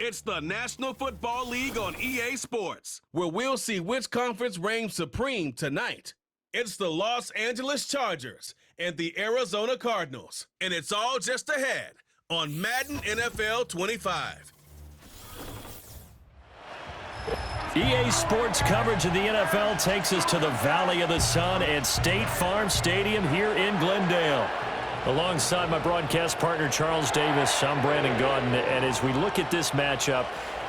It's the National Football League on EA Sports, where we'll see which conference reigns supreme tonight. It's the Los Angeles Chargers and the Arizona Cardinals, and it's all just ahead on Madden NFL 25. EA Sports coverage of the NFL takes us to the Valley of the Sun at State Farm Stadium here in Glendale. Alongside my broadcast partner, Charles Davis, I'm Brandon Gaudin, and as we look at this matchup,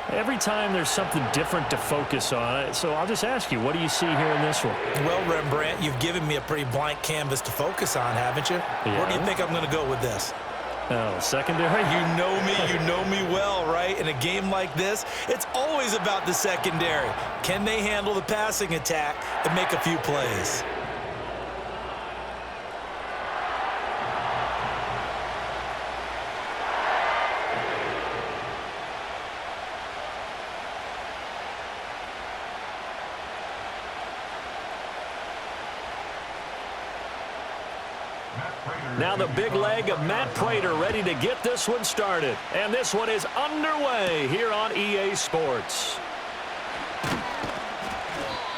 every time there's something different to focus on. So I'll just ask you, what do you see here in this one? Well, Rembrandt, you've given me a pretty blank canvas to focus on, haven't you? Yeah. Where do you think I'm going to go with this? Oh, secondary? You know me well, right? In a game like this, it's always about the secondary. Can they handle the passing attack and make a few plays? Now the big leg of Matt Prater ready to get this one started. And this one is underway here on EA Sports.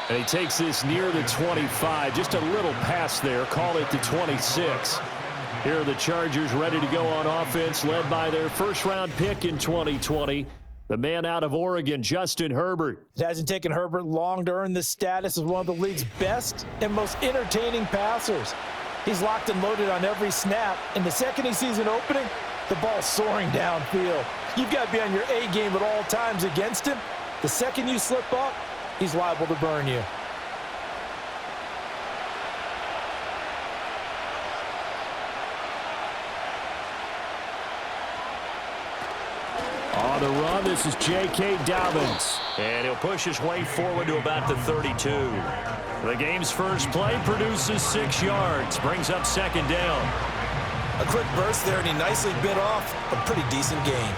And he takes this near the 25. Just a little pass there. Call it the 26. Here are the Chargers ready to go on offense, led by their first-round pick in 2020. The man out of Oregon, Justin Herbert. It hasn't taken Herbert long to earn this status as one of the league's best and most entertaining passers. He's locked and loaded on every snap, and the second he sees an opening, the ball's soaring downfield. You've got to be on your A game at all times against him. The second you slip up, he's liable to burn you. On the run, this is J.K. Dobbins. And he'll push his way forward to about the 32. The game's first play produces 6 yards, brings up second down. A quick burst there, and he nicely bit off a pretty decent gain.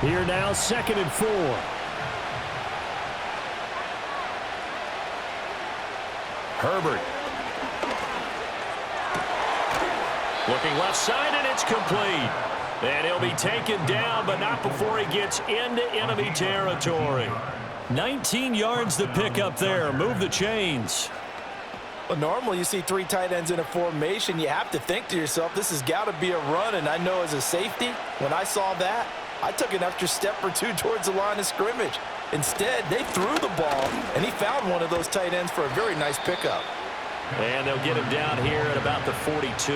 Here now, 2nd and 4. Herbert. Looking left side, and it's complete. And he'll be taken down, but not before he gets into enemy territory. 19 yards to pick up there. Move the chains. Well, normally you see 3 tight ends in a formation. You have to think to yourself, this has got to be a run. And I know as a safety, when I saw that, I took an extra step or 2 towards the line of scrimmage. Instead, they threw the ball, and he found one of those tight ends for a very nice pickup. And they'll get him down here at about the 42.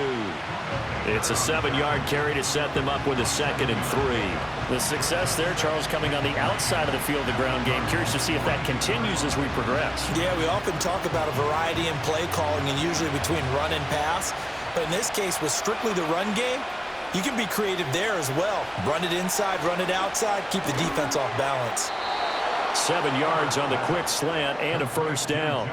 It's a 7-yard carry to set them up with a 2nd and 3. The success there, Charles, coming on the outside of the field, the ground game. Curious to see if that continues as we progress. Yeah, we often talk about a variety in play calling and usually between run and pass. But in this case, with strictly the run game, you can be creative there as well. Run it inside, run it outside, keep the defense off balance. 7 yards on the quick slant and a first down.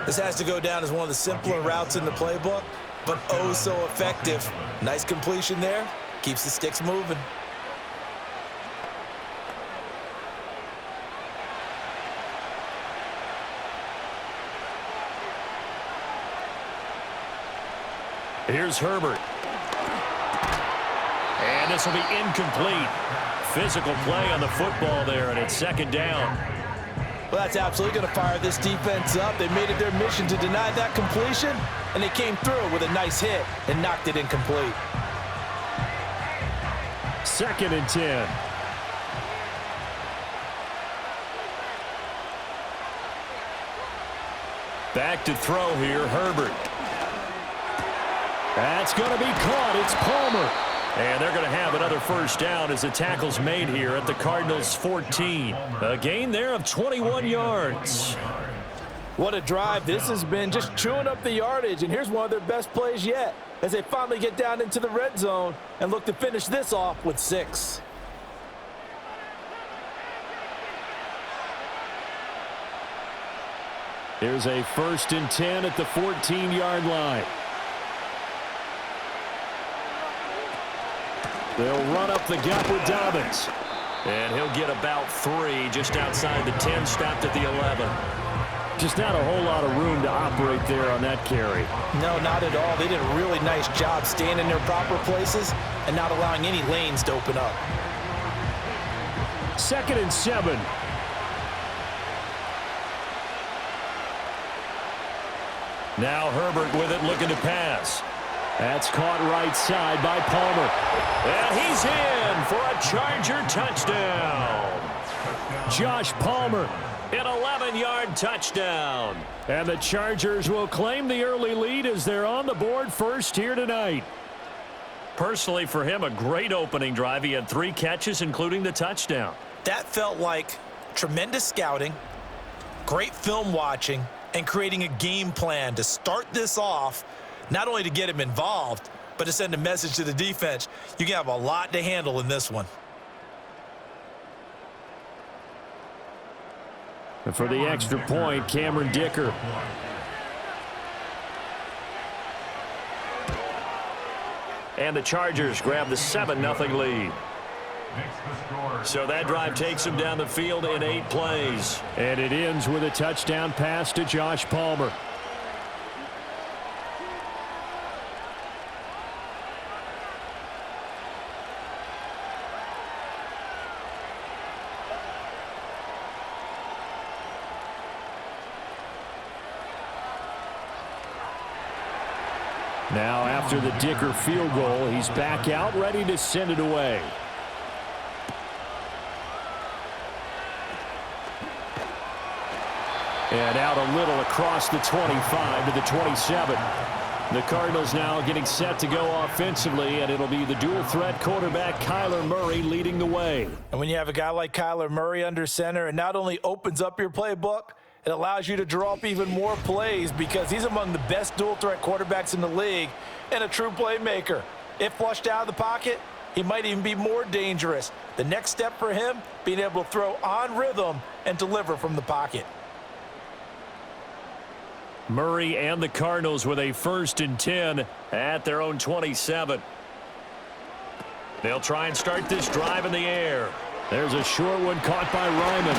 This has to go down as one of the simpler routes in the playbook, but oh so effective. Nice completion there. Keeps the sticks moving. Here's Herbert. And this will be incomplete. Physical play on the football there, and it's 2nd down. Well, that's absolutely going to fire this defense up. They made it their mission to deny that completion, and they came through with a nice hit and knocked it incomplete. 2nd and 10. Back to throw here, Herbert. That's going to be caught. It's Palmer. And they're going to have another first down as the tackle's made here at the Cardinals' 14. A gain there of 21 yards. What a drive. This has been just chewing up the yardage, and here's one of their best plays yet as they finally get down into the red zone and look to finish this off with 6. Here's a 1st and 10 at the 14-yard line. They'll run up the gut with Dobbins. And he'll get about 3 just outside the 10, stopped at the 11. Just not a whole lot of room to operate there on that carry. No, not at all. They did a really nice job staying in their proper places and not allowing any lanes to open up. 2nd and 7. Now Herbert with it, looking to pass. That's caught right side by Palmer. And he's in for a Charger touchdown. Josh Palmer, an 11-yard touchdown. And the Chargers will claim the early lead as they're on the board first here tonight. Personally, for him, a great opening drive. He had 3 catches, including the touchdown. That felt like tremendous scouting, great film watching, and creating a game plan to start this off, not only to get him involved, but to send a message to the defense. You can have a lot to handle in this one. And for the extra point, Cameron Dicker. And the Chargers grab the 7-0 lead. So that drive takes him down the field in 8 plays. And it ends with a touchdown pass to Josh Palmer. Now, after the Dicker field goal, he's back out, ready to send it away. And out a little across the 25 to the 27. The Cardinals now getting set to go offensively, and it'll be the dual-threat quarterback Kyler Murray leading the way. And when you have a guy like Kyler Murray under center, it not only opens up your playbook, it allows you to draw up even more plays because he's among the best dual-threat quarterbacks in the league and a true playmaker. If flushed out of the pocket, he might even be more dangerous. The next step for him, being able to throw on rhythm and deliver from the pocket. Murray and the Cardinals with a 1st and 10 at their own 27. They'll try and start this drive in the air. There's a short one caught by Ryman.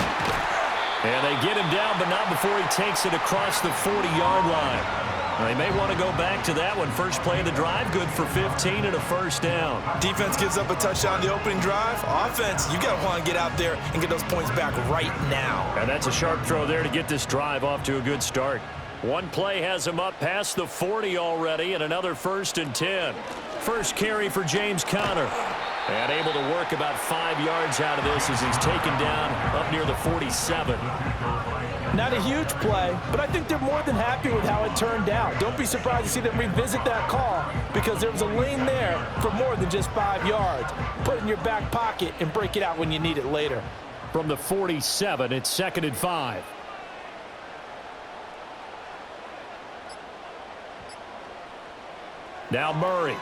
And they get him down, but not before he takes it across the 40-yard line. They may want to go back to that one. First play of the drive, good for 15 and a 1st down. Defense gives up a touchdown the opening drive. Offense, you got to want to get out there and get those points back right now. And that's a sharp throw there to get this drive off to a good start. One play has him up past the 40 already, and another 1st and 10. First carry for James Conner. And able to work about 5 yards out of this as he's taken down up near the 47. Not a huge play, but I think they're more than happy with how it turned out. Don't be surprised to see them revisit that call because there was a lane there for more than just 5 yards. Put it in your back pocket and break it out when you need it later. From the 47, it's 2nd and 5. Now Murray.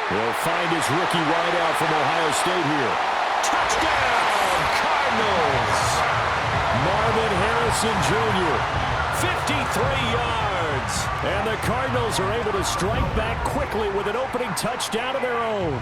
He'll find his rookie wideout from Ohio State here. Touchdown, Cardinals! Marvin Harrison Jr., 53 yards. And the Cardinals are able to strike back quickly with an opening touchdown of their own.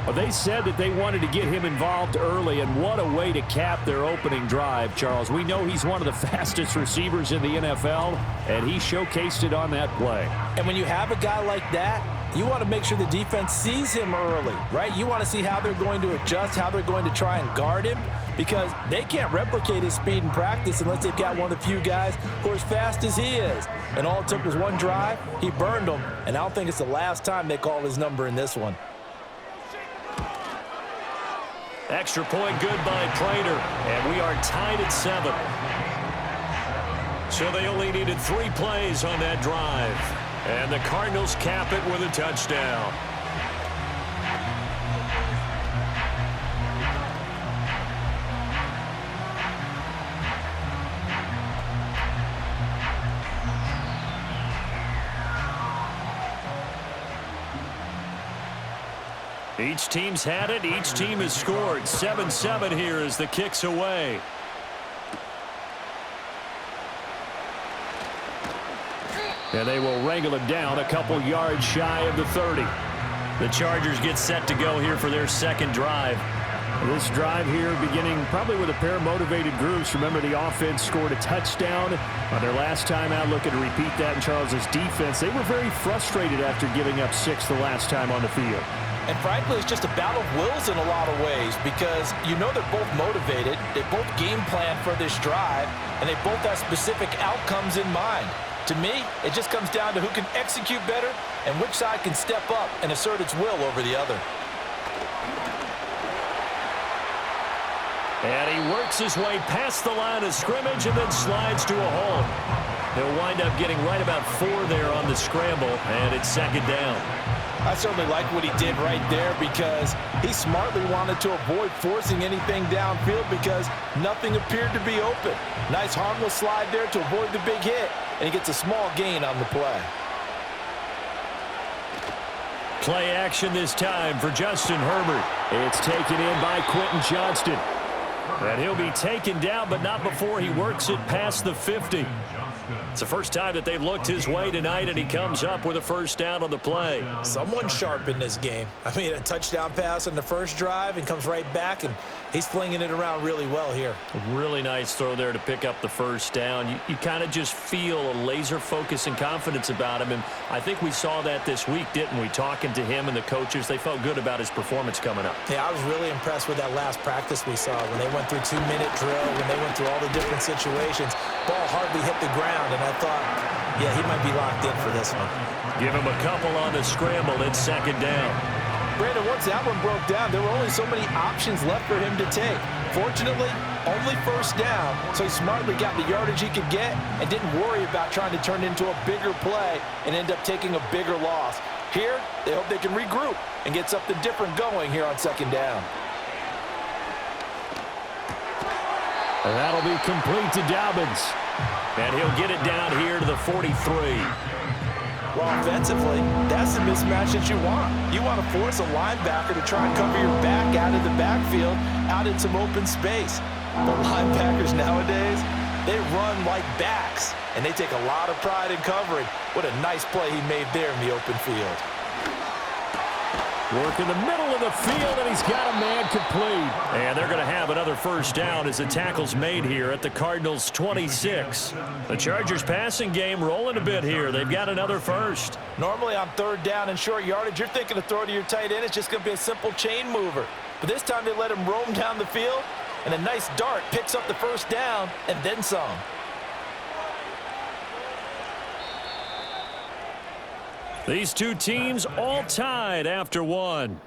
Well, they said that they wanted to get him involved early, and what a way to cap their opening drive, Charles. We know he's one of the fastest receivers in the NFL, and he showcased it on that play. And when you have a guy like that, you want to make sure the defense sees him early, right? You want to see how they're going to adjust, how they're going to try and guard him, because they can't replicate his speed in practice unless they've got one of the few guys who are as fast as he is. And all it took was one drive. He burned them, and I don't think it's the last time they call his number in this one. Extra point good by Prater, and we are tied at 7. So they only needed 3 plays on that drive. And the Cardinals cap it with a touchdown. Each team's had it. Each team has scored. 7-7 here as the kick's away. And they will wrangle it down a couple yards shy of the 30. The Chargers get set to go here for their second drive. This drive here beginning probably with a pair of motivated groups. Remember, the offense scored a touchdown on their last time out. Looking to repeat that in Charles' defense. They were very frustrated after giving up 6 the last time on the field. And frankly, it's just a battle of wills in a lot of ways because you know they're both motivated. They both game plan for this drive, and they both have specific outcomes in mind. To me, it just comes down to who can execute better and which side can step up and assert its will over the other. And he works his way past the line of scrimmage and then slides to a hole. He'll wind up getting right about 4 there on the scramble, and it's 2nd down. I certainly like what he did right there because he smartly wanted to avoid forcing anything downfield because nothing appeared to be open. Nice harmless slide there to avoid the big hit, and he gets a small gain on the play. Play action this time for Justin Herbert. It's taken in by Quentin Johnston. And he'll be taken down, but not before he works it past the 50. It's the first time that they've looked his way tonight, and he comes up with a 1st down on the play. Someone sharp in this game. I mean, a touchdown pass on the first drive and comes right back, and he's flinging it around really well here. A really nice throw there to pick up the 1st down. You kind of just feel a laser focus and confidence about him, and I think we saw that this week, didn't we? Talking to him and the coaches, they felt good about his performance coming up. Yeah, I was really impressed with that last practice we saw when they went through 2-minute drill, when they went through all the different situations. Ball hardly hit the ground, and I thought, yeah, he might be locked in for this one. Give him a couple on the scramble. It's 2nd down. Brandon, once that one broke down, there were only so many options left for him to take. Fortunately, only 1st down, so he smartly got the yardage he could get and didn't worry about trying to turn it into a bigger play and end up taking a bigger loss. Here, they hope they can regroup and get something different going here on 2nd down. And that'll be complete to Dobbins. And he'll get it down here to the 43. Well, offensively, that's the mismatch that you want. You want to force a linebacker to try and cover your back out of the backfield, out in some open space. But linebackers nowadays, they run like backs, and they take a lot of pride in covering. What a nice play he made there in the open field. Work in the middle of the field, and he's got a man complete. And they're going to have another 1st down as the tackle's made here at the Cardinals' 26. The Chargers' passing game rolling a bit here. They've got another 1st. Normally on 3rd down and short yardage, you're thinking to throw to your tight end. It's just going to be a simple chain mover. But this time they let him roam down the field, and a nice dart picks up the 1st down and then some. These two teams all tied after 1.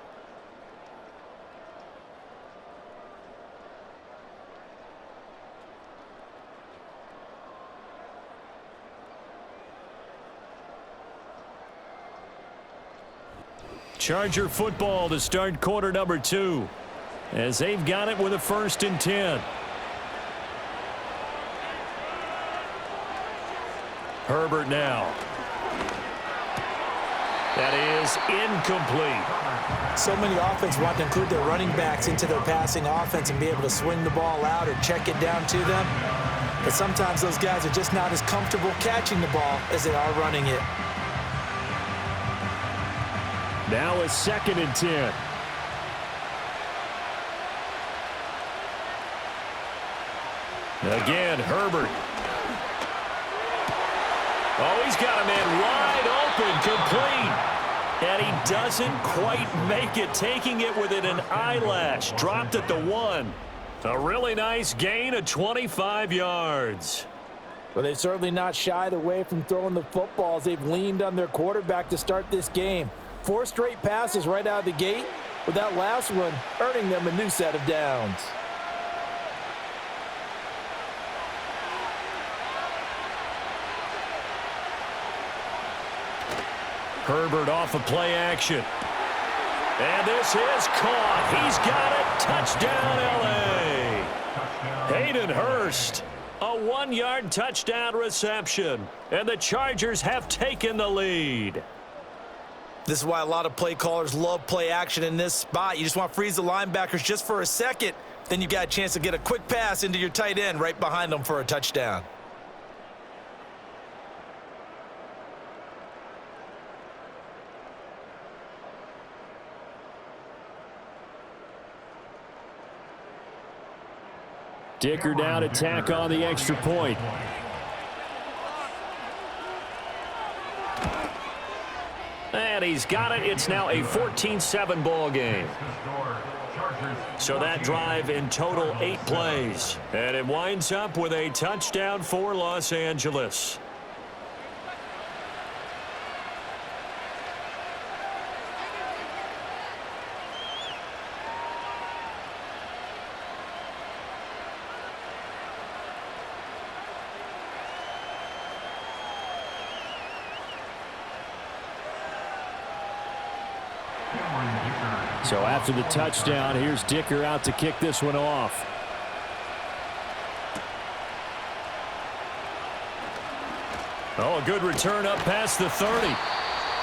Charger football to start quarter number 2 as they've got it with a 1st and 10. Herbert now. That is incomplete. So many offense want to include their running backs into their passing offense and be able to swing the ball out or check it down to them. But sometimes those guys are just not as comfortable catching the ball as they are running it. Now a 2nd and 10. Again, Herbert. Oh, he's got a man wide open, complete. And he doesn't quite make it, taking it within an eyelash. Dropped at the 1. A really nice gain of 25 yards. Well, they've certainly not shied away from throwing the footballs. They've leaned on their quarterback to start this game. 4 straight passes right out of the gate, with that last one earning them a new set of downs. Herbert off of play action. And this is caught. He's got it. Touchdown, L.A. Hayden Hurst. A 1-yard touchdown reception. And the Chargers have taken the lead. This is why a lot of play callers love play action in this spot. You just want to freeze the linebackers just for a second. Then you got a chance to get a quick pass into your tight end right behind them for a touchdown. Dicker down to tack on the extra point. And he's got it. It's now a 14-7 ball game. So that drive in total 8 plays. And it winds up with a touchdown for Los Angeles. So after the touchdown, here's Dicker out to kick this one off. Oh, a good return up past the 30.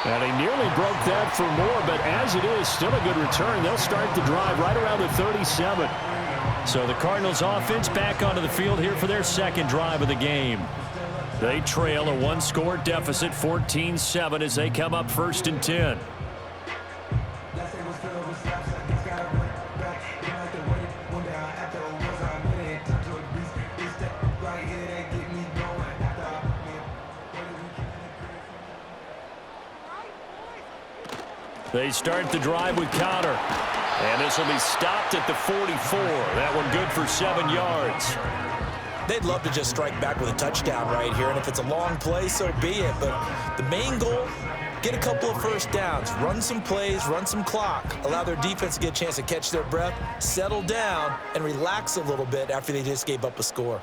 And he nearly broke that for more, but as it is, still a good return. They'll start the drive right around the 37. So the Cardinals offense back onto the field here for their second drive of the game. They trail a 1-score deficit, 14-7, as they come up 1st and 10. They start the drive with Connor. And this will be stopped at the 44. That one good for 7 yards. They'd love to just strike back with a touchdown right here, and if it's a long play, so be it. But the main goal, get a couple of first downs, run some plays, run some clock, allow their defense to get a chance to catch their breath, settle down, and relax a little bit after they just gave up a score.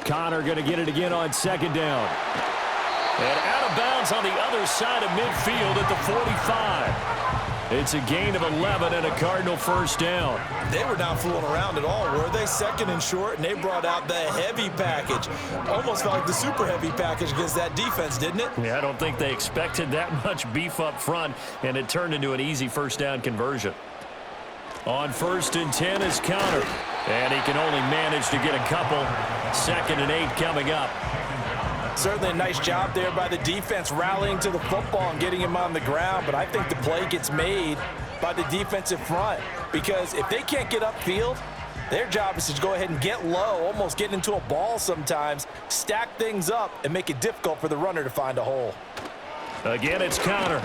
Connor going to get it again on 2nd down. And out of bounds on the other side of midfield at the 45. It's a gain of 11 and a Cardinal first down. They were not fooling around at all, were they? 2nd and short, and they brought out the heavy package. Almost felt like the super heavy package against that defense, didn't it? Yeah, I don't think they expected that much beef up front, and it turned into an easy first down conversion. On 1st and 10 is Connor, and he can only manage to get a couple. 2nd and 8 coming up. Certainly a nice job there by the defense rallying to the football and getting him on the ground, but I think the play gets made by the defensive front because if they can't get upfield, their job is to go ahead and get low, almost get into a ball sometimes, stack things up, and make it difficult for the runner to find a hole. Again, it's Connor.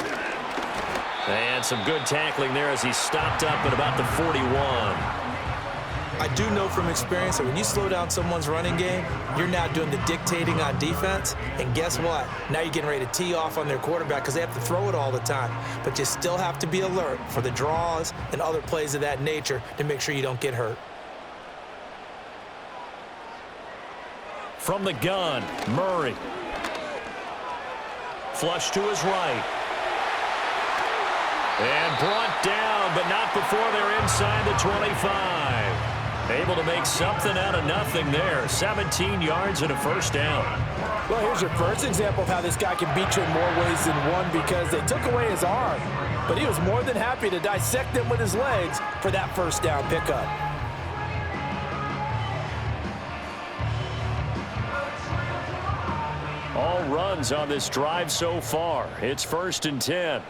And some good tackling there as he stopped up at about the 41. I do know from experience that when you slow down someone's running game, you're now doing the dictating on defense. And guess what? Now you're getting ready to tee off on their quarterback because they have to throw it all the time. But you still have to be alert for the draws and other plays of that nature to make sure you don't get hurt. From the gun, Murray. Flush to his right. And brought down, but not before they're inside the 25. Able to make something out of nothing there. 17 yards and a first down. Well, here's your first example of how this guy can beat you in more ways than one because they took away his arm. But he was more than happy to dissect them with his legs for that first down pickup. All runs on this drive so far. It's 1st and 10.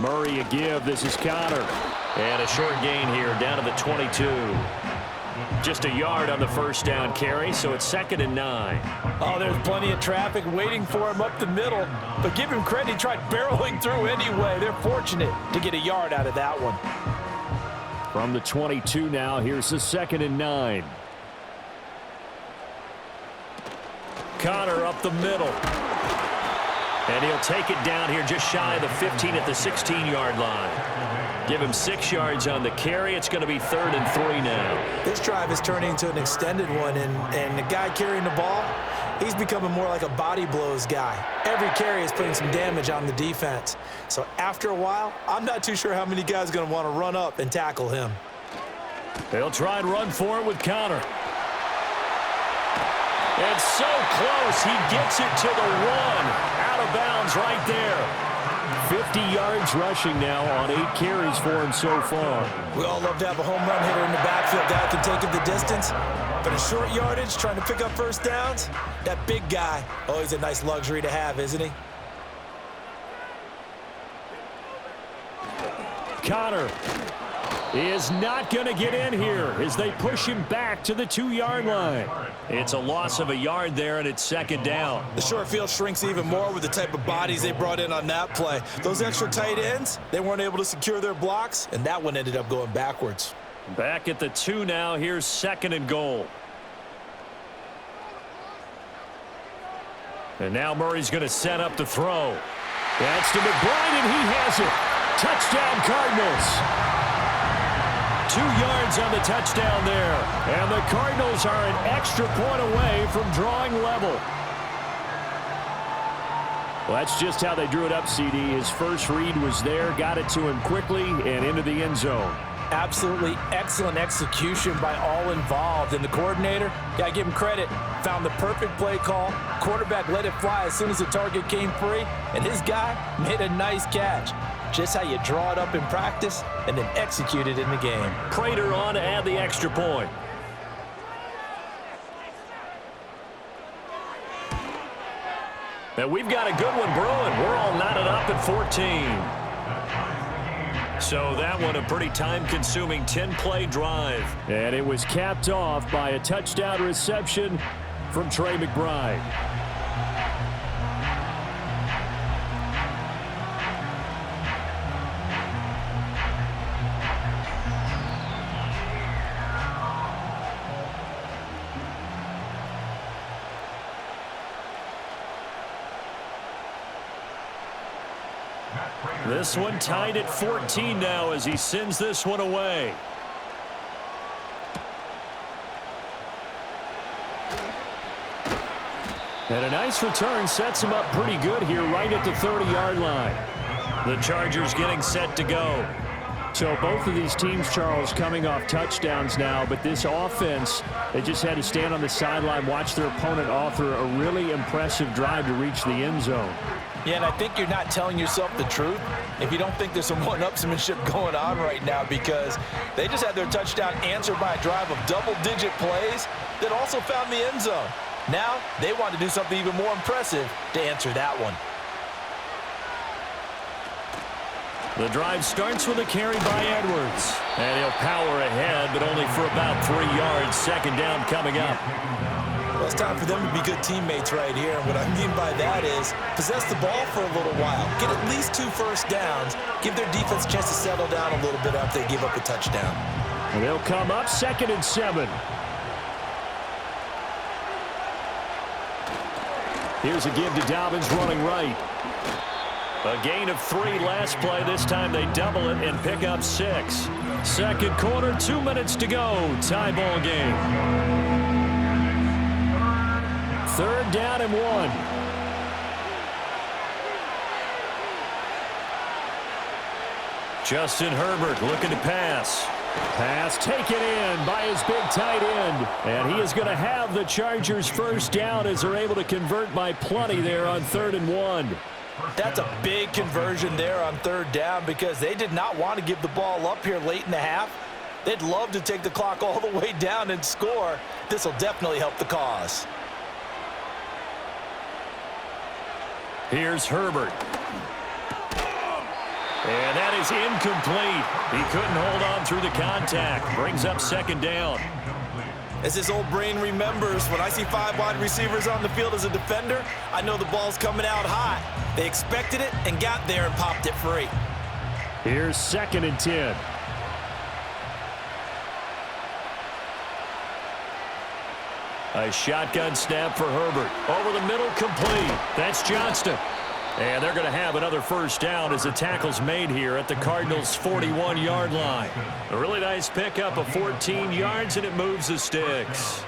Murray a give. This is Connor. And a short gain here down to the 22. Just a yard on the first down carry, so it's 2nd and 9. Oh, there's plenty of traffic waiting for him up the middle. But give him credit, he tried barreling through anyway. They're fortunate to get a yard out of that one. From the 22 now, here's the 2nd and 9. Connor up the middle. And he'll take it down here just shy of the 15 at the 16-yard line. Give him 6 yards on the carry. It's going to be 3rd and 3 now. This drive is turning into an extended one, and the guy carrying the ball, he's becoming more like a body blows guy. Every carry is putting some damage on the defense. So after a while, I'm not too sure how many guys are going to want to run up and tackle him. They'll try and run for it with Connor. It's so close. He gets it to the 1. Out of bounds right there. 50 yards rushing now on 8 carries for him so far. We all love to have a home run hitter in the backfield. Guy can take it the distance. But in short yardage, trying to pick up first downs, that big guy, always a nice luxury to have, isn't he? Connor is not going to get in here as they push him back to the 2-yard line. It's a loss of a yard there, and it's second down. The short field shrinks even more with the type of bodies they brought in on that play. Those extra tight ends, they weren't able to secure their blocks, and that one ended up going backwards. Back at the 2 now. Here's second and goal. And now Murray's going to set up the throw. That's to McBride, and he has it. Touchdown, Cardinals. 2 yards on the touchdown there. And the Cardinals are an extra point away from drawing level. Well, that's just how they drew it up, CD. His first read was there, got it to him quickly, and into the end zone. Absolutely excellent execution by all involved. And the coordinator, got to give him credit, found the perfect play call. Quarterback let it fly as soon as the target came free, and his guy made a nice catch. Just how you draw it up in practice and then execute it in the game. Prater on to add the extra point. And we've got a good one brewing. We're all knotted up at 14. So that one a pretty time-consuming 10-play drive. And it was capped off by a touchdown reception from Trey McBride. This one tied at 14 now as he sends this one away. And a nice return sets him up pretty good here right at the 30-yard line. The Chargers getting set to go. So both of these teams, Charles, coming off touchdowns now, but this offense, they just had to stand on the sideline, watch their opponent author a really impressive drive to reach the end zone. Yeah, and I think you're not telling yourself the truth if you don't think there's some one-upsmanship going on right now, because they just had their touchdown answered by a drive of double-digit plays that also found the end zone. Now they want to do something even more impressive to answer that one. The drive starts with a carry by Edwards. And he'll power ahead, but only for about 3 yards. Second down coming up. Well, it's time for them to be good teammates right here. And what I mean by that is possess the ball for a little while. Get at least 2 first downs. Give their defense a chance to settle down a little bit after they give up a touchdown. And they'll come up 2nd and 7. Here's a give to Dobbins running right. A gain of 3 last play. This time they double it and pick up 6. Second quarter, 2 minutes to go. Tie ball game. 3rd down and 1. Justin Herbert looking to pass. Pass taken in by his big tight end. And he is going to have the Chargers first down as they're able to convert by plenty there on 3rd and 1. That's a big conversion there on 3rd down because they did not want to give the ball up here late in the half. They'd love to take the clock all the way down and score. This will definitely help the cause. Here's Herbert. And that is incomplete. He couldn't hold on through the contact. Brings up 2nd down. As his old brain remembers, when I see 5 wide receivers on the field as a defender, I know the ball's coming out hot. They expected it and got there and popped it free. Here's 2nd and 10. A shotgun snap for Herbert. Over the middle, complete. That's Johnston. And they're going to have another first down as the tackle's made here at the Cardinals' 41-yard line. A really nice pickup of 14 yards, and it moves the sticks.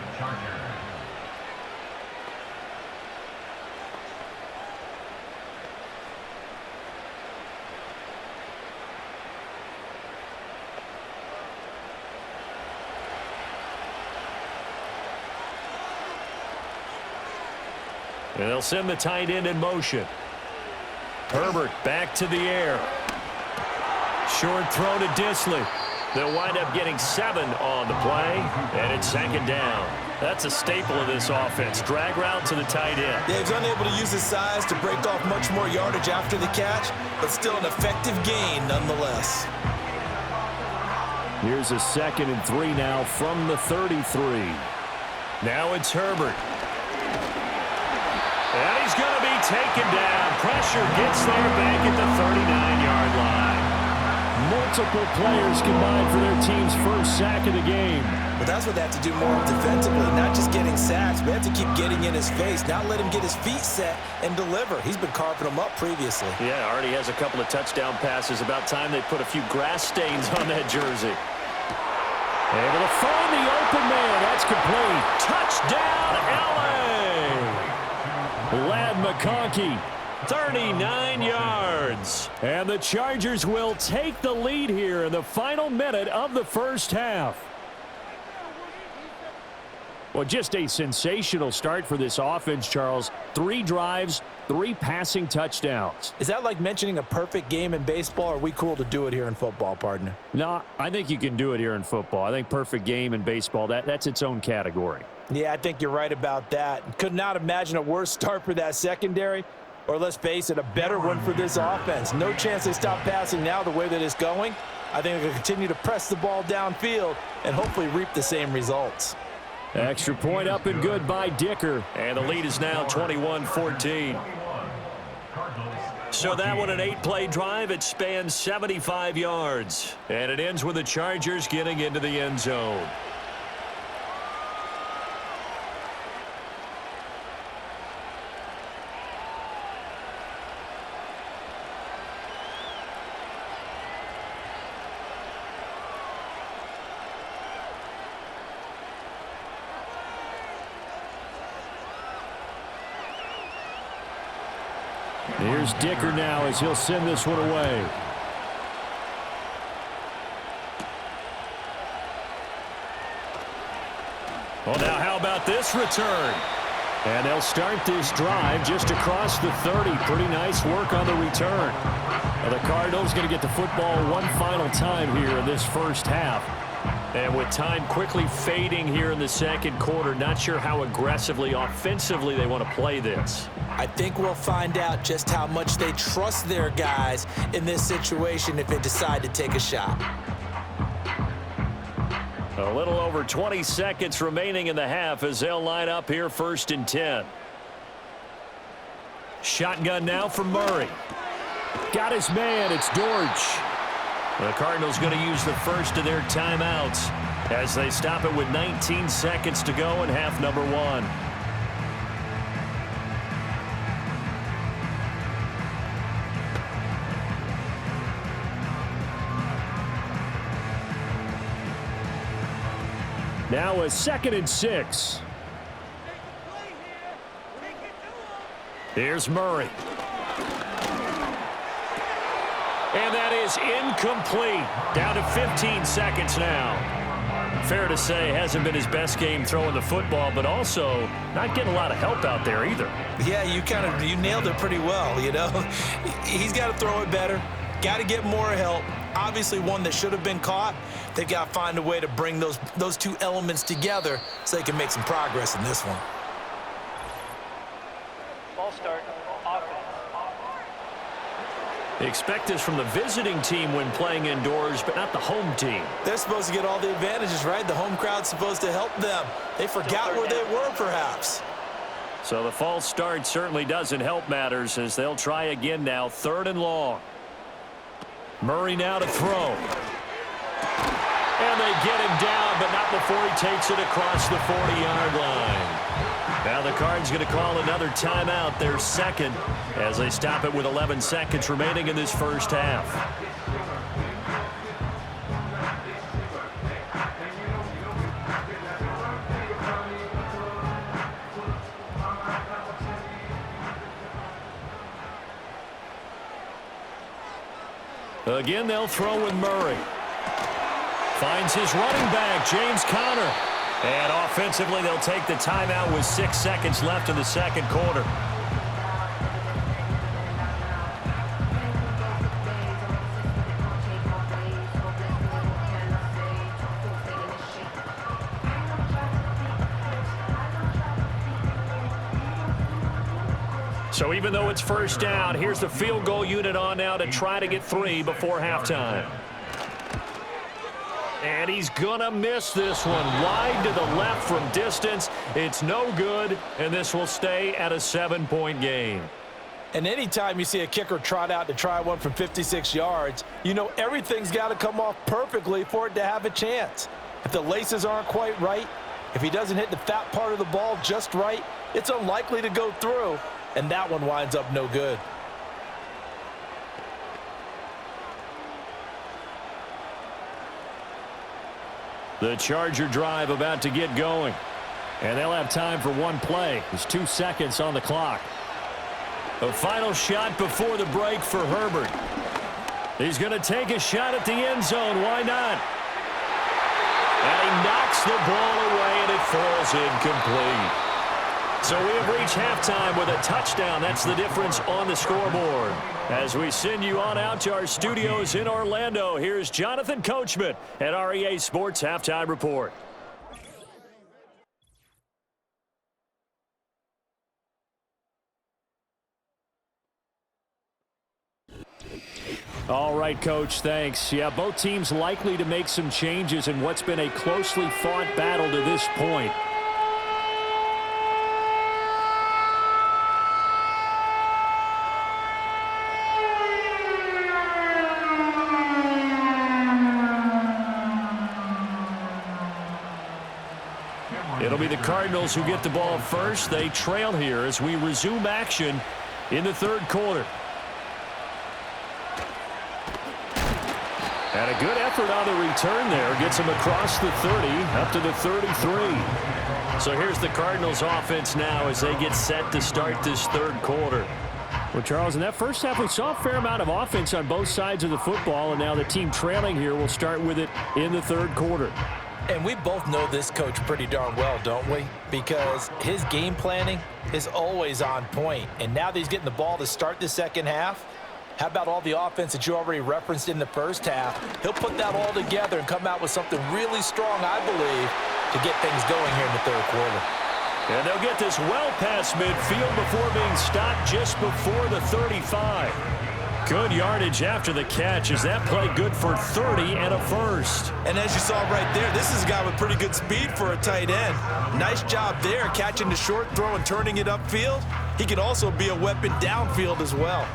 And they'll send the tight end in motion. Herbert back to the air. Short throw to Disley. They'll wind up getting 7 on the play, and it's 2nd down. That's a staple of this offense. Drag route to the tight end. Yeah, he's unable to use his size to break off much more yardage after the catch, but still an effective gain nonetheless. Here's a 2nd and 3 now from the 33. Now it's Herbert. And he's going to be taken down. Pressure gets there back at the 39-yard line. Multiple players combined for their team's first sack of the game. But that's what they have to do more defensively, not just getting sacks. We have to keep getting in his face, not let him get his feet set and deliver. He's been carving them up previously. Yeah, already has a couple of touchdown passes. About time they put a few grass stains on that jersey. Able to find the open man. That's complete. Touchdown, L.A. Ladd McConkey, 39 yards. And the Chargers will take the lead here in the final minute of the first half. Well, just a sensational start for this offense, Charles. 3 drives, 3 passing touchdowns. Is that like mentioning a perfect game in baseball, or are we cool to do it here in football, partner? No, I think you can do it here in football. I think perfect game in baseball, that's its own category. Yeah, I think you're right about that. Could not imagine a worse start for that secondary, or let's face it, a better one for this offense. No chance they stop passing now the way that it's going. I think they'll continue to press the ball downfield and hopefully reap the same results. Extra point up and good by Dicker. And the lead is now 21-14. So that one, an 8-play drive. It spans 75 yards. And it ends with the Chargers getting into the end zone. Here's Dicker now as he'll send this one away. Well, now how about this return? And they'll start this drive just across the 30. Pretty nice work on the return. Now the Cardinals going to get the football one final time here in this first half. And with time quickly fading here in the second quarter, not sure how aggressively, offensively they want to play this. I think we'll find out just how much they trust their guys in this situation if they decide to take a shot. A little over 20 seconds remaining in the half as they'll line up here 1st and 10. Shotgun now for Murray. Got his man. It's Dortch. The Cardinals going to use the first of their timeouts as they stop it with 19 seconds to go in half number 1. Now a 2nd and 6. Here's Murray. And that is incomplete. Down to 15 seconds now. Fair to say, hasn't been his best game throwing the football, but also not getting a lot of help out there either. Yeah, you nailed it pretty well, you know. He's got to throw it better. Got to get more help. Obviously one that should have been caught. They've got to find a way to bring those two elements together so they can make some progress in this one. Ball start. Offense. Expect this from the visiting team when playing indoors, but not the home team. They're supposed to get all the advantages, right? The home crowd's supposed to help them. They forgot where they were, perhaps. So the false start certainly doesn't help matters as they'll try again now, 3rd and long. Murray now to throw. And they get him down, but not before he takes it across the 40-yard line. Now the Cards going to call another timeout, their 2nd, as they stop it with 11 seconds remaining in this first half. Again, they'll throw with Murray. Finds his running back, James Conner. And offensively, they'll take the timeout with 6 seconds left in the second quarter. So even though it's first down, here's the field goal unit on now to try to get 3 before halftime. And he's going to miss this one. Wide to the left from distance. It's no good, and this will stay at a 7-point game. And anytime you see a kicker trot out to try one from 56 yards, you know everything's got to come off perfectly for it to have a chance. If the laces aren't quite right, if he doesn't hit the fat part of the ball just right, it's unlikely to go through, and that one winds up no good. The Charger drive about to get going. And they'll have time for one play. There's 2 seconds on the clock. A final shot before the break for Herbert. He's going to take a shot at the end zone. Why not? And he knocks the ball away, and it falls incomplete. So we have reached halftime with a touchdown. That's the difference on the scoreboard. As we send you on out to our studios in Orlando, here's Jonathan Coachman at our EA Sports Halftime Report. All right, Coach, thanks. Yeah, both teams likely to make some changes in what's been a closely fought battle to this point. It'll be the Cardinals who get the ball first. They trail here as we resume action in the third quarter. And a good effort on the return there. Gets him across the 30, up to the 33. So here's the Cardinals offense now as they get set to start this third quarter. Well, Charles, in that first half, we saw a fair amount of offense on both sides of the football, and now the team trailing here will start with it in the third quarter. And we both know this coach pretty darn well, don't we? Because his game planning is always on point. And now that he's getting the ball to start the second half, how about all the offense that you already referenced in the first half? He'll put that all together and come out with something really strong, I believe, to get things going here in the third quarter. And they'll get this well past midfield before being stopped just before the 35. Good yardage after the catch. Is that play good for 30 and a first? And as you saw right there, this is a guy with pretty good speed for a tight end. Nice job there, catching the short throw and turning it upfield. He can also be a weapon downfield as well.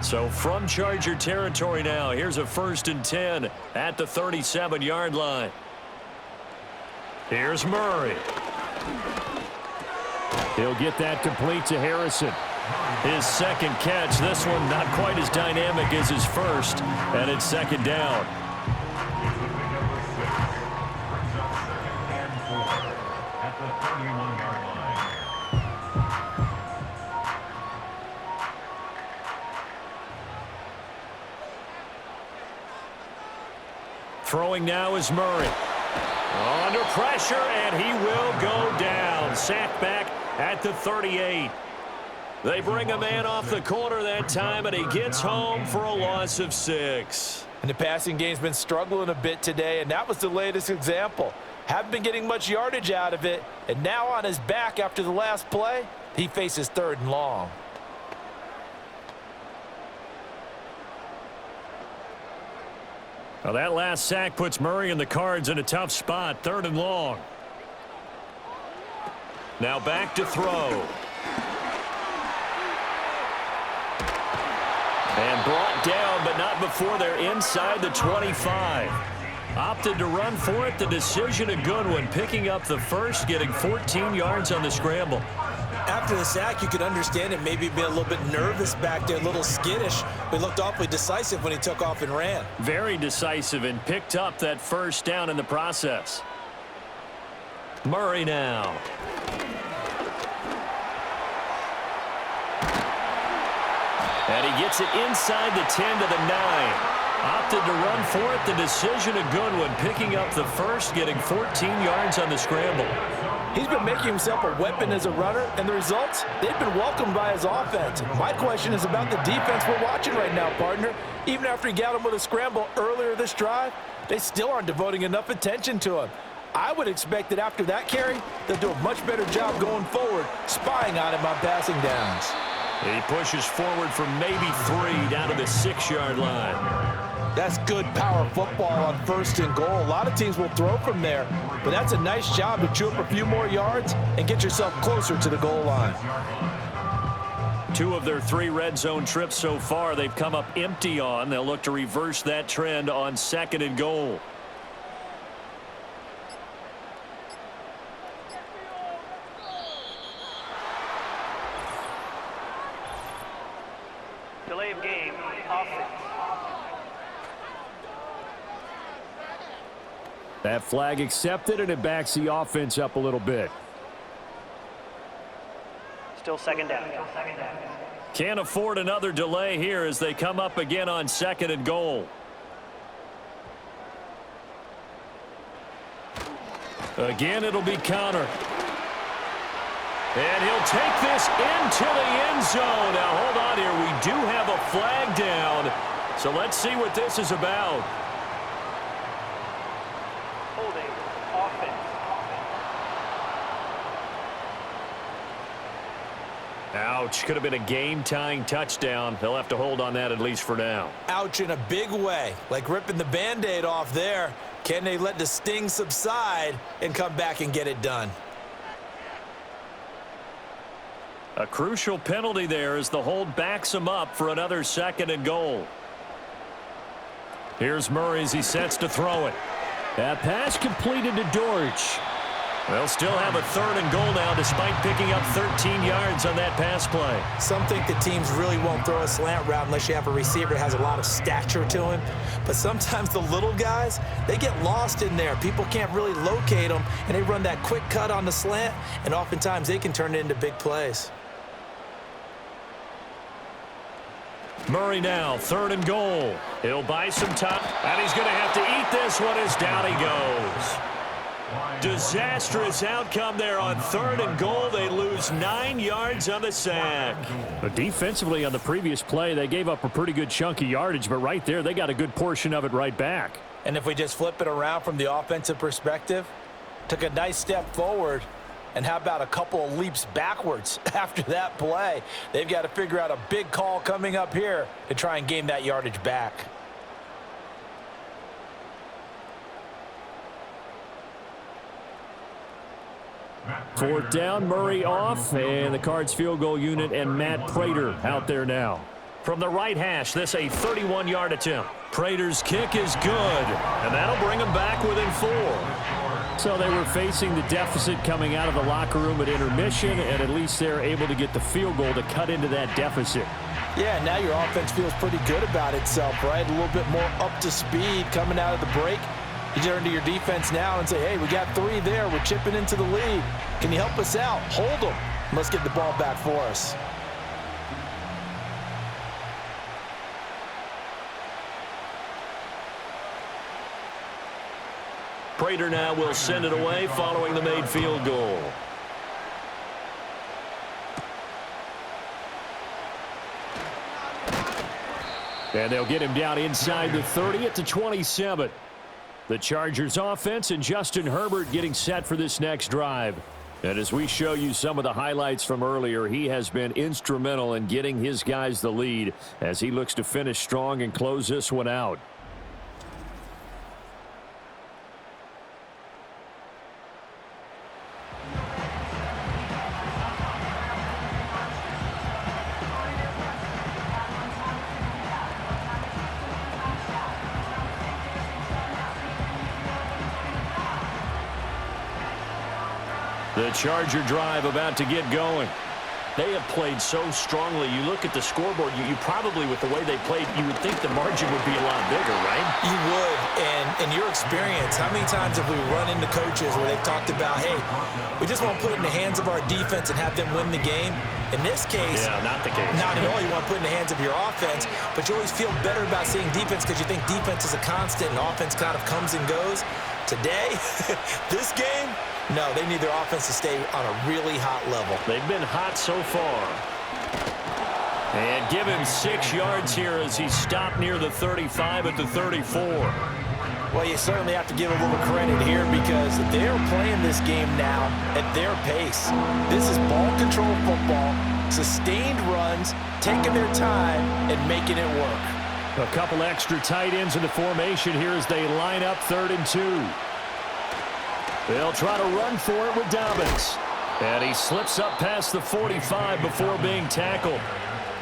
So from Charger territory now, here's a 1st and 10 at the 37-yard line. Here's Murray. He'll get that complete to Harrison. His second catch, this one not quite as dynamic as his first, and it's second down. Throwing now is Murray. Under pressure, and he will go down. Sacked back at the 38. They bring a man off the corner that time, and he gets home for a loss of 6. And the passing game's been struggling a bit today, and that was the latest example. Haven't been getting much yardage out of it, and now on his back after the last play, he faces 3rd and long. Well, that last sack puts Murray and the Cards in a tough spot, 3rd and long. Now back to throw. And brought down, but not before they're inside the 25. Opted to run for it. The decision a good one. Picking up the first, getting 14 yards on the scramble. After the sack, you could understand it, maybe be a little bit nervous back there, a little skittish. But he looked awfully decisive when he took off and ran. Very decisive and picked up that first down in the process. Murray now. And he gets it inside the 10 to the 9. Opted to run for it. The decision a good one. Picking up the first, getting 14 yards on the scramble. He's been making himself a weapon as a runner, and the results, they've been welcomed by his offense. My question is about the defense we're watching right now, partner. Even after he got him with a scramble earlier this drive, they still aren't devoting enough attention to him. I would expect that after that carry, they'll do a much better job going forward, spying on him on passing downs. He pushes forward for maybe 3 down to the 6-yard line. That's good power football on 1st and goal. A lot of teams will throw from there, but that's a nice job to chew up a few more yards and get yourself closer to the goal line. 2 of their 3 red zone trips so far they've come up empty on. They'll look to reverse that trend on 2nd and goal. Delay of game, offense. That flag accepted, and it backs the offense up a little bit. Still 2nd down. Can't afford another delay here as they come up again on 2nd and goal. Again, it'll be counter. And he'll take this into the end zone. Now, hold on here. We do have a flag down. So let's see what this is about. Holding, offense. Ouch. Could have been a game-tying touchdown. They'll have to hold on that at least for now. Ouch in a big way, like ripping the Band-Aid off there. Can they let the sting subside and come back and get it done? A crucial penalty there as the hold backs him up for another 2nd and goal. Here's Murray as he sets to throw it. That pass completed to Dortch. They'll still have a 3rd and goal now despite picking up 13 yards on that pass play. Some think the teams really won't throw a slant route unless you have a receiver that has a lot of stature to him. But sometimes the little guys, they get lost in there. People can't really locate them, and they run that quick cut on the slant, and oftentimes they can turn it into big plays. Murray now, 3rd and goal. He'll buy some time, and he's going to have to eat this one as down he goes. Disastrous outcome there on 3rd and goal. They lose 9 yards on the sack. But defensively on the previous play, they gave up a pretty good chunk of yardage, but right there, they got a good portion of it right back. And if we just flip it around from the offensive perspective, took a nice step forward, and how about a couple of leaps backwards after that play? They've got to figure out a big call coming up here to try and gain that yardage back. Fourth down, Murray off, and the Cards field goal unit and Matt Prater out there now. From the right hash, this a 31-yard attempt. Prater's kick is good, and that'll bring him back within 4. So they were facing the deficit coming out of the locker room at intermission, and at least they're able to get the field goal to cut into that deficit. Yeah, now your offense feels pretty good about itself, right? A little bit more up to speed coming out of the break. You turn to your defense now and say, hey, we got 3 there. We're chipping into the lead. Can you help us out? Hold them. Let's get the ball back for us. Prater now will send it away following the made field goal. And they'll get him down inside the 30 at the 27. The Chargers offense and Justin Herbert getting set for this next drive. And as we show you some of the highlights from earlier, he has been instrumental in getting his guys the lead as he looks to finish strong and close this one out. The Charger drive about to get going. They have played so strongly. You look at the scoreboard, you probably, with the way they played, you would think the margin would be a lot bigger, right? You would. And in your experience, how many times have we run into coaches where they've talked about, hey, we just want to put it in the hands of our defense and have them win the game? In this case, yeah, not the case. Not at all. You want to put it in the hands of your offense, but you always feel better about seeing defense because you think defense is a constant and offense kind of comes and goes. Today, this game, no, they need their offense to stay on a really hot level. They've been hot so far. And give him 6 yards here as he stopped near the 35 at the 34. Well, you certainly have to give a little credit here because they're playing this game now at their pace. This is ball control football. Sustained runs, taking their time, and making it work. A couple extra tight ends in the formation here as they line up 3rd and 2. They'll try to run for it with Dobbins. And he slips up past the 45 before being tackled.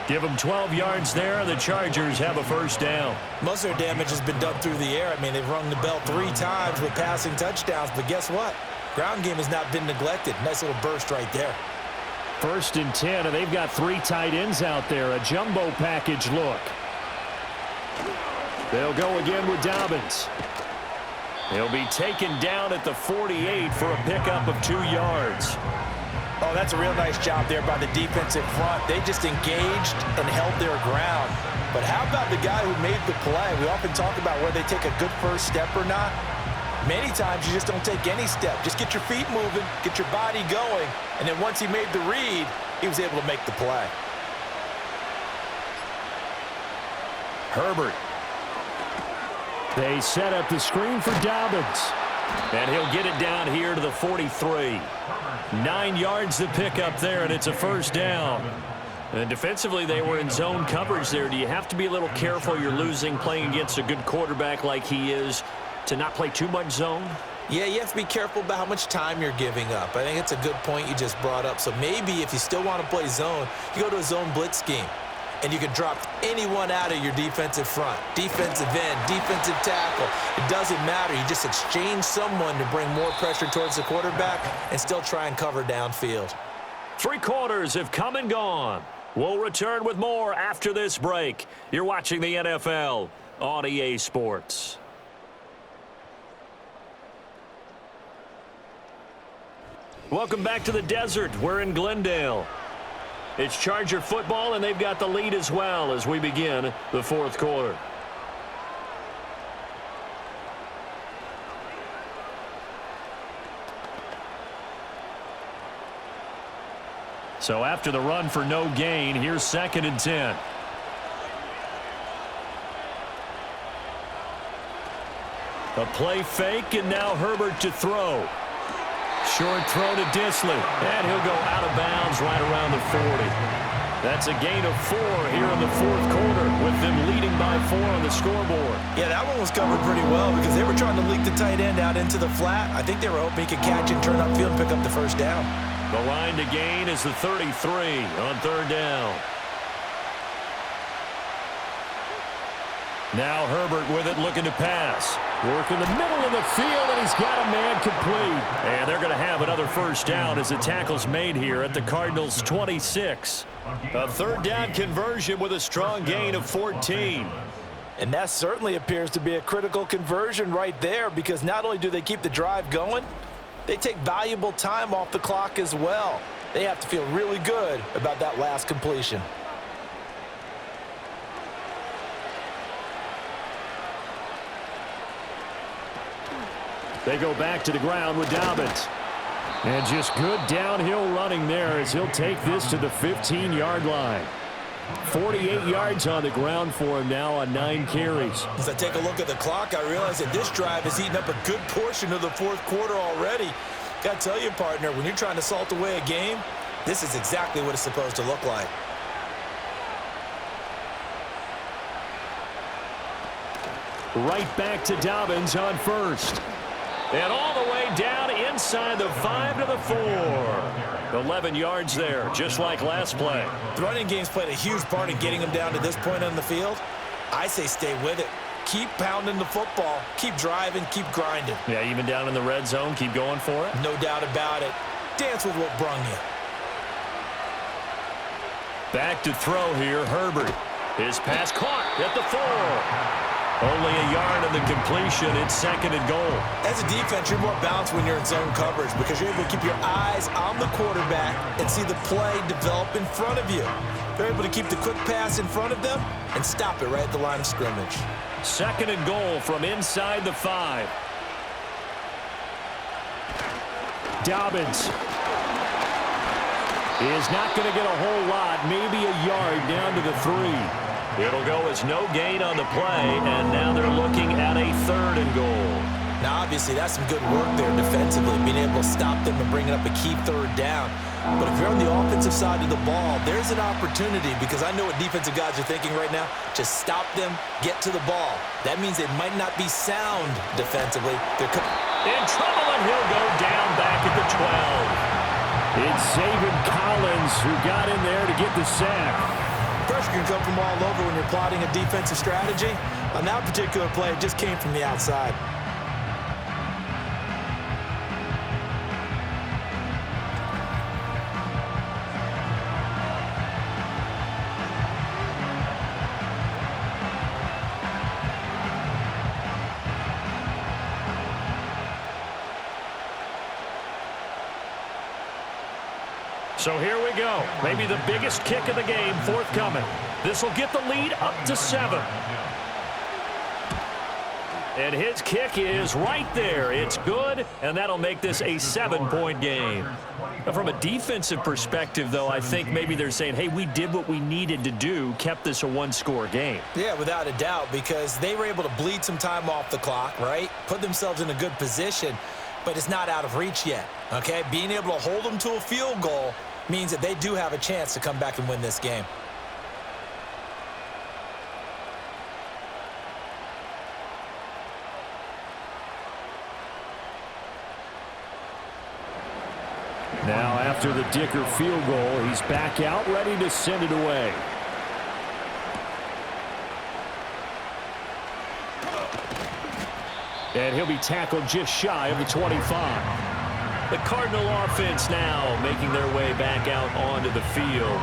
Give him 12 yards there. The Chargers have a first down. Most of their damage has been done through the air. I mean, they've rung the bell 3 times with passing touchdowns. But guess what? Ground game has not been neglected. Nice little burst right there. 1st and 10, and they've got 3 tight ends out there. A jumbo package look. They'll go again with Dobbins. He'll be taken down at the 48 for a pickup of 2 yards. Oh, that's a real nice job there by the defensive front. They just engaged and held their ground. But how about the guy who made the play? We often talk about whether they take a good first step or not. Many times you just don't take any step. Just get your feet moving, get your body going, and then once he made the read, he was able to make the play. Herbert. They set up the screen for Dobbins. And he'll get it down here to the 43. 9 yards to pick up there, and it's a first down. And defensively, they were in zone coverage there. Do you have to be a little careful? You're losing, playing against a good quarterback like he is, to not play too much zone? Yeah, you have to be careful about how much time you're giving up. I think it's a good point you just brought up. So maybe if you still want to play zone, you go to a zone blitz scheme. And you can drop anyone out of your defensive front, defensive end, defensive tackle. It doesn't matter. You just exchange someone to bring more pressure towards the quarterback and still try and cover downfield. 3 quarters have come and gone. We'll return with more after this break. You're watching the NFL on EA Sports. Welcome back to the desert. We're in Glendale. It's Charger football, and they've got the lead as well as we begin the 4th quarter. So after the run for no gain, here's 2nd and 10. A play fake, and now Herbert to throw. Short throw to Disley, and he'll go out of bounds right around the 40. That's a gain of 4 here in the 4th quarter, with them leading by 4 on the scoreboard. Yeah, that one was covered pretty well because they were trying to leak the tight end out into the flat. I think they were hoping he could catch and turn upfield and pick up the first down. The line to gain is the 33 on 3rd down. Now Herbert with it, looking to pass. Work in the middle of the field, and he's got a man complete. And they're going to have another first down as the tackle's made here at the Cardinals' 26. A 3rd down conversion with a strong gain of 14. And that certainly appears to be a critical conversion right there because not only do they keep the drive going, they take valuable time off the clock as well. They have to feel really good about that last completion. They go back to the ground with Dobbins. And just good downhill running there as he'll take this to the 15-yard line. 48 yards on the ground for him now on 9 carries. As I take a look at the clock, I realize that this drive has eaten up a good portion of the 4th quarter already. Got to tell you, partner, when you're trying to salt away a game, this is exactly what it's supposed to look like. Right back to Dobbins on 1st. And all the way down inside the 5 to the 4. 11 yards there, just like last play. The running game's played a huge part in getting them down to this point on the field. I say stay with it. Keep pounding the football. Keep driving. Keep grinding. Yeah, even down in the red zone, keep going for it. No doubt about it. Dance with what brung you. Back to throw here, Herbert. His pass caught at the 4. Only a yard of the completion. It's 2nd and goal. As a defense, you're more balanced when you're in zone coverage because you're able to keep your eyes on the quarterback and see the play develop in front of you. They're able to keep the quick pass in front of them and stop it right at the line of scrimmage. 2nd and goal from inside the 5. Dobbins is not going to get a whole lot, maybe a yard down to the 3. It'll go as no gain on the play, and now they're looking at a 3rd and goal. Now, obviously, that's some good work there defensively, being able to stop them and bring up a key third down. But if you're on the offensive side of the ball, there's an opportunity, because I know what defensive guys are thinking right now. Just stop them, get to the ball. That means they might not be sound defensively. They're in trouble, and he'll go down back at the 12. It's Zaven Collins who got in there to get the sack. Pressure can come from all over when you're plotting a defensive strategy. On that particular play, it just came from the outside. So here we go. Maybe the biggest kick of the game forthcoming. This will get the lead up to 7. And his kick is right there. It's good, and that'll make this a 7-point game. Now, from a defensive perspective, though, I think maybe they're saying, hey, we did what we needed to do, kept this a one-score game. Yeah, without a doubt, because they were able to bleed some time off the clock, right? Put themselves in a good position, but it's not out of reach yet, okay? Being able to hold them to a field goal means that they do have a chance to come back and win this game. Now, after the Dicker field goal, he's back out, ready to send it away. And he'll be tackled just shy of the 25. The Cardinal offense now making their way back out onto the field.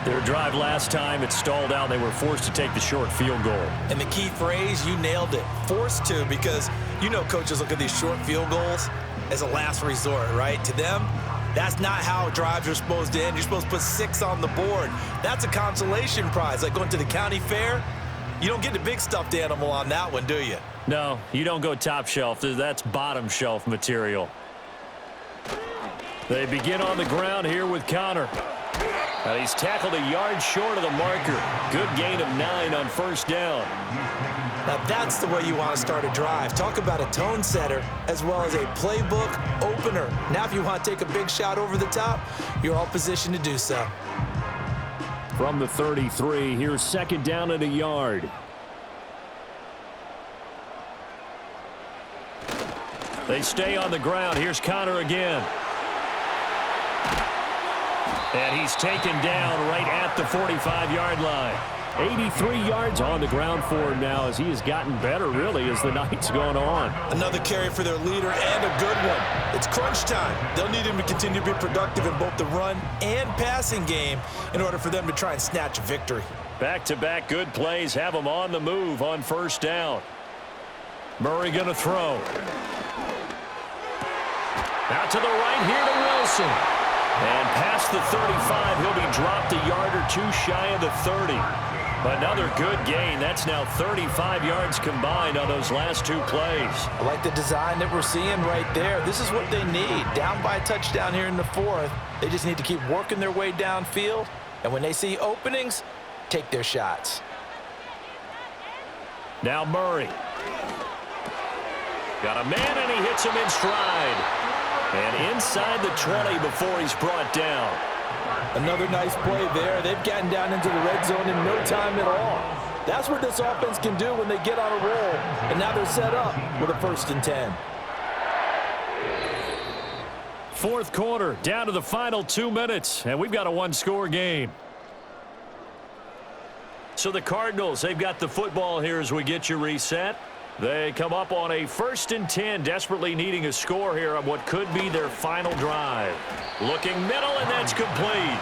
Their drive last time, it stalled out. They were forced to take the short field goal. And the key phrase, you nailed it, forced to, because you know coaches look at these short field goals as a last resort, right? To them, that's not how drives are supposed to end. You're supposed to put 6 on the board. That's a consolation prize, like going to the county fair. You don't get the big stuffed animal on that one, do you? No, you don't go top shelf. That's bottom shelf material. They begin on the ground here with Connor. And he's tackled a yard short of the marker. Good gain of 9 on first down. Now that's the way you want to start a drive. Talk about a tone setter as well as a playbook opener. Now if you want to take a big shot over the top, you're all positioned to do so. From the 33, here's second down and a yard. They stay on the ground. Here's Connor again. And he's taken down right at the 45-yard line. 83 yards on the ground for him now as he has gotten better, really, as the night's going on. Another carry for their leader and a good one. It's crunch time. They'll need him to continue to be productive in both the run and passing game in order for them to try and snatch a victory. Back-to-back good plays have them on the move on first down. Murray going to throw. Out to the right here to Wilson. And past the 35, he'll be dropped a yard or two shy of the 30. Another good gain. That's now 35 yards combined on those last 2 plays. I like the design that we're seeing right there. This is what they need. Down by a touchdown here in the 4th. They just need to keep working their way downfield. And when they see openings, take their shots. Now Murray. Got a man, and he hits him in stride. And inside the 20 before he's brought down. Another nice play there. They've gotten down into the red zone in no time at all. That's what this offense can do when they get on a roll. And now they're set up with a 1st and 10. Fourth quarter, down to the final 2 minutes. And we've got a 1-score game. So the Cardinals, they've got the football here as we get you reset. They come up on a 1st and 10, desperately needing a score here on what could be their final drive. Looking middle, and that's complete.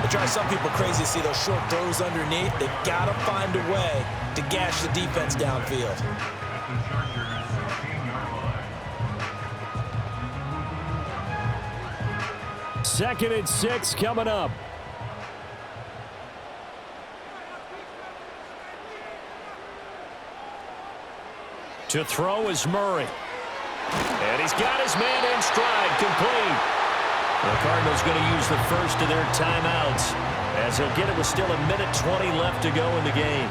It drives some people crazy to see those short throws underneath. They got to find a way to gash the defense downfield. Second and 6 coming up. To throw is Murray. And he's got his man in stride, complete. The Cardinals going to use the first of their timeouts as he'll get it with still 1:20 left to go in the game.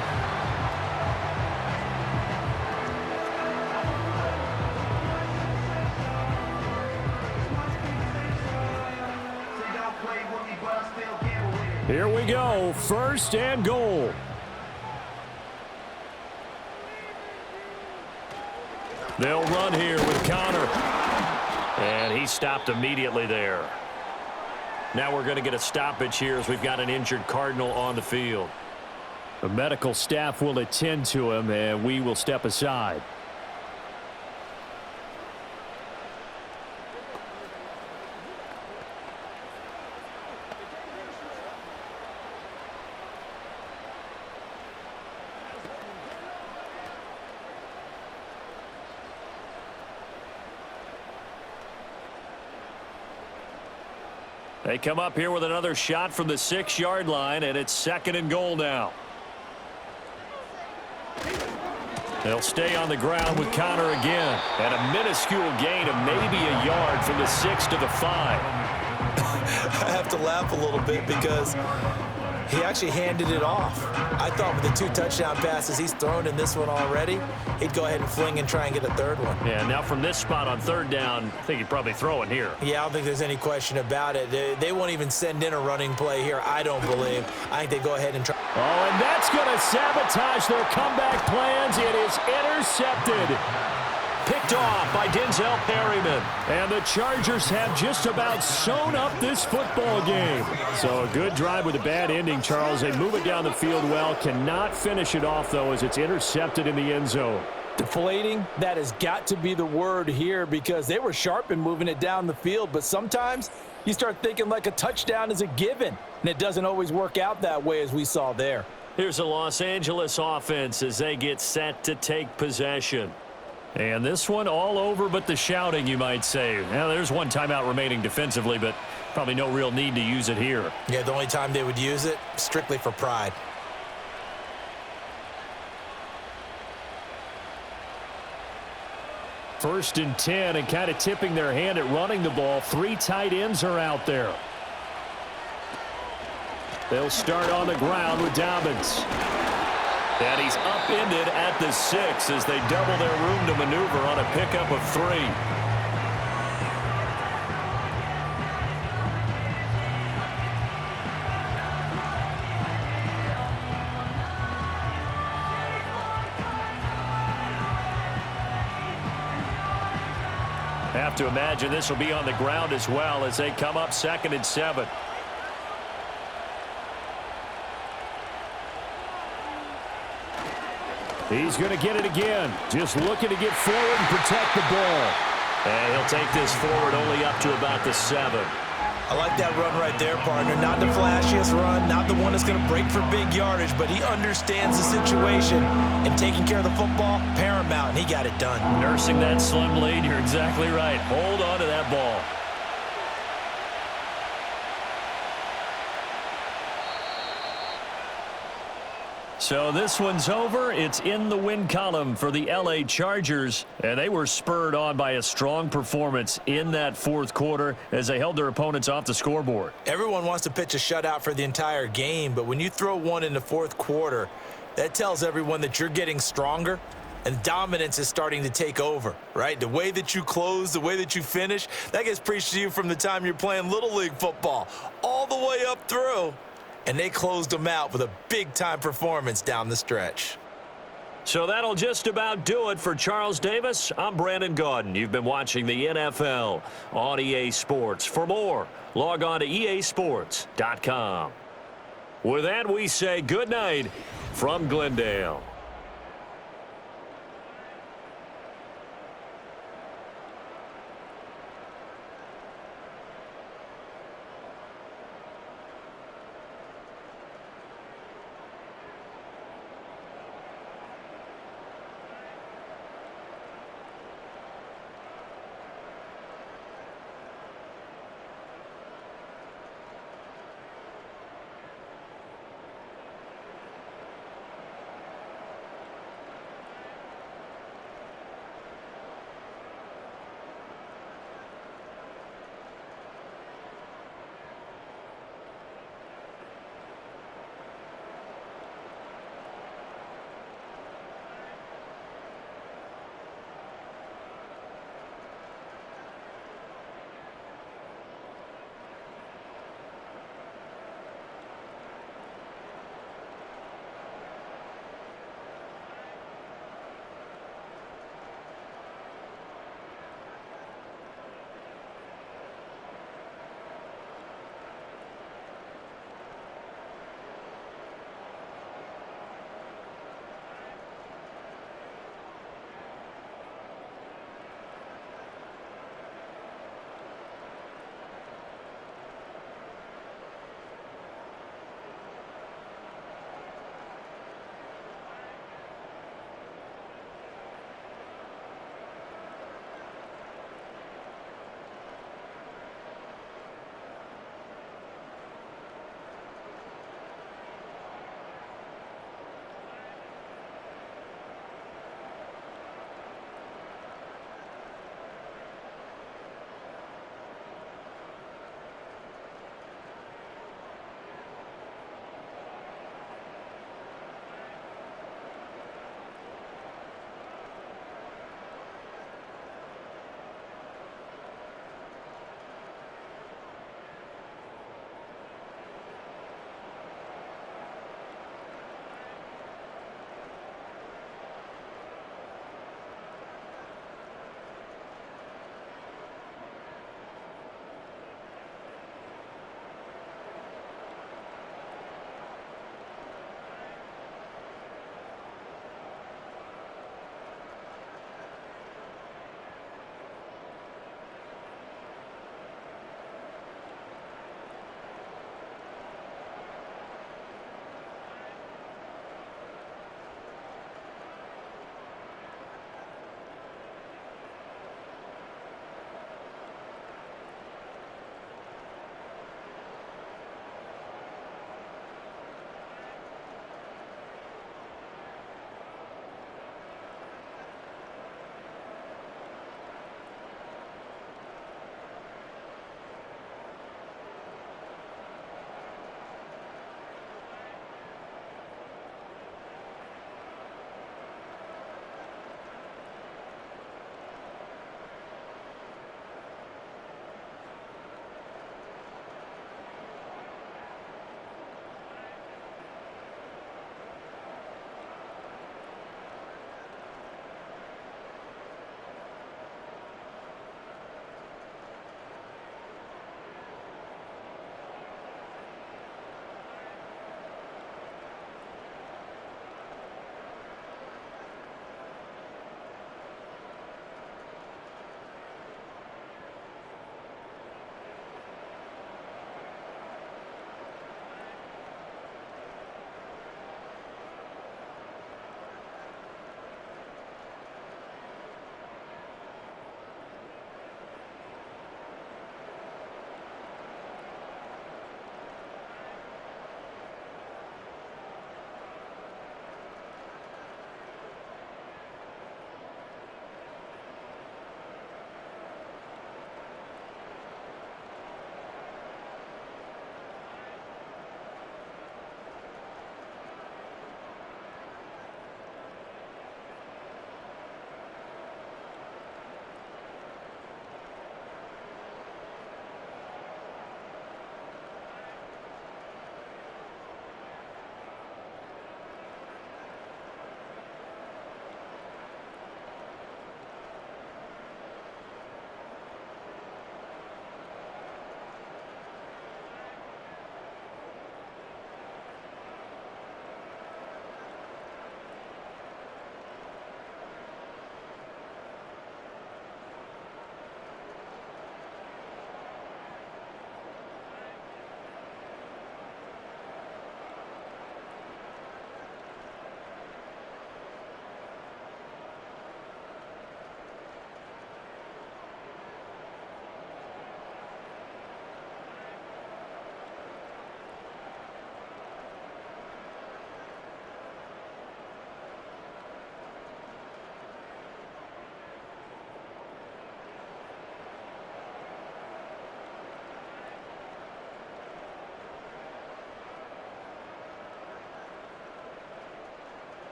Here we go, 1st and goal. They'll run here with Connor. And he stopped immediately there. Now we're going to get a stoppage here as we've got an injured Cardinal on the field. The medical staff will attend to him, and we will step aside. They come up here with another shot from the 6-yard line, and it's 2nd and goal now. They'll stay on the ground with Connor again. And a minuscule gain of maybe a yard from the 6 to the 5. I have to laugh a little bit because he actually handed it off. I thought with the 2 touchdown passes he's thrown in this one already, he'd go ahead and fling and try and get a 3rd one. Yeah, now from this spot on 3rd down, I think he'd probably throw it here. Yeah, I don't think there's any question about it. They won't even send in a running play here, I don't believe. I think they go ahead and try. Oh, and that's going to sabotage their comeback plans. It is intercepted. Picked off by Denzel Perryman. And the Chargers have just about sewn up this football game. So a good drive with a bad ending, Charles. They move it down the field well. Cannot finish it off, though, as it's intercepted in the end zone. Deflating, that has got to be the word here because they were sharp in moving it down the field. But sometimes you start thinking like a touchdown is a given. And it doesn't always work out that way as we saw there. Here's a Los Angeles offense as they get set to take possession. And this one all over but the shouting, you might say. Now, there's one timeout remaining defensively, but probably no real need to use it here. Yeah, the only time they would use it, strictly for pride. First and 10, and kind of tipping their hand at running the ball. 3 tight ends are out there. They'll start on the ground with Dobbins. And he's upended at the 6 as they double their room to maneuver on a pickup of 3. Have to imagine this will be on the ground as well as they come up 2nd and 7. He's going to get it again. Just looking to get forward and protect the ball. And he'll take this forward only up to about the 7. I like that run right there, partner. Not the flashiest run, not the one that's going to break for big yardage, but he understands the situation, and taking care of the football, paramount, and he got it done. Nursing that slim lead, you're exactly right. Hold on to that ball. So this one's over. It's in the win column for the LA Chargers, and they were spurred on by a strong performance in that 4th quarter as they held their opponents off the scoreboard. Everyone wants to pitch a shutout for the entire game, but when you throw one in the 4th quarter, that tells everyone that you're getting stronger and dominance is starting to take over, right? The way that you close, the way that you finish, that gets preached to you from the time you're playing Little League football all the way up through. And they closed them out with a big-time performance down the stretch. So that'll just about do it for Charles Davis. I'm Brandon Gaudin. You've been watching the NFL on EA Sports. For more, log on to easports.com. With that, we say good night from Glendale.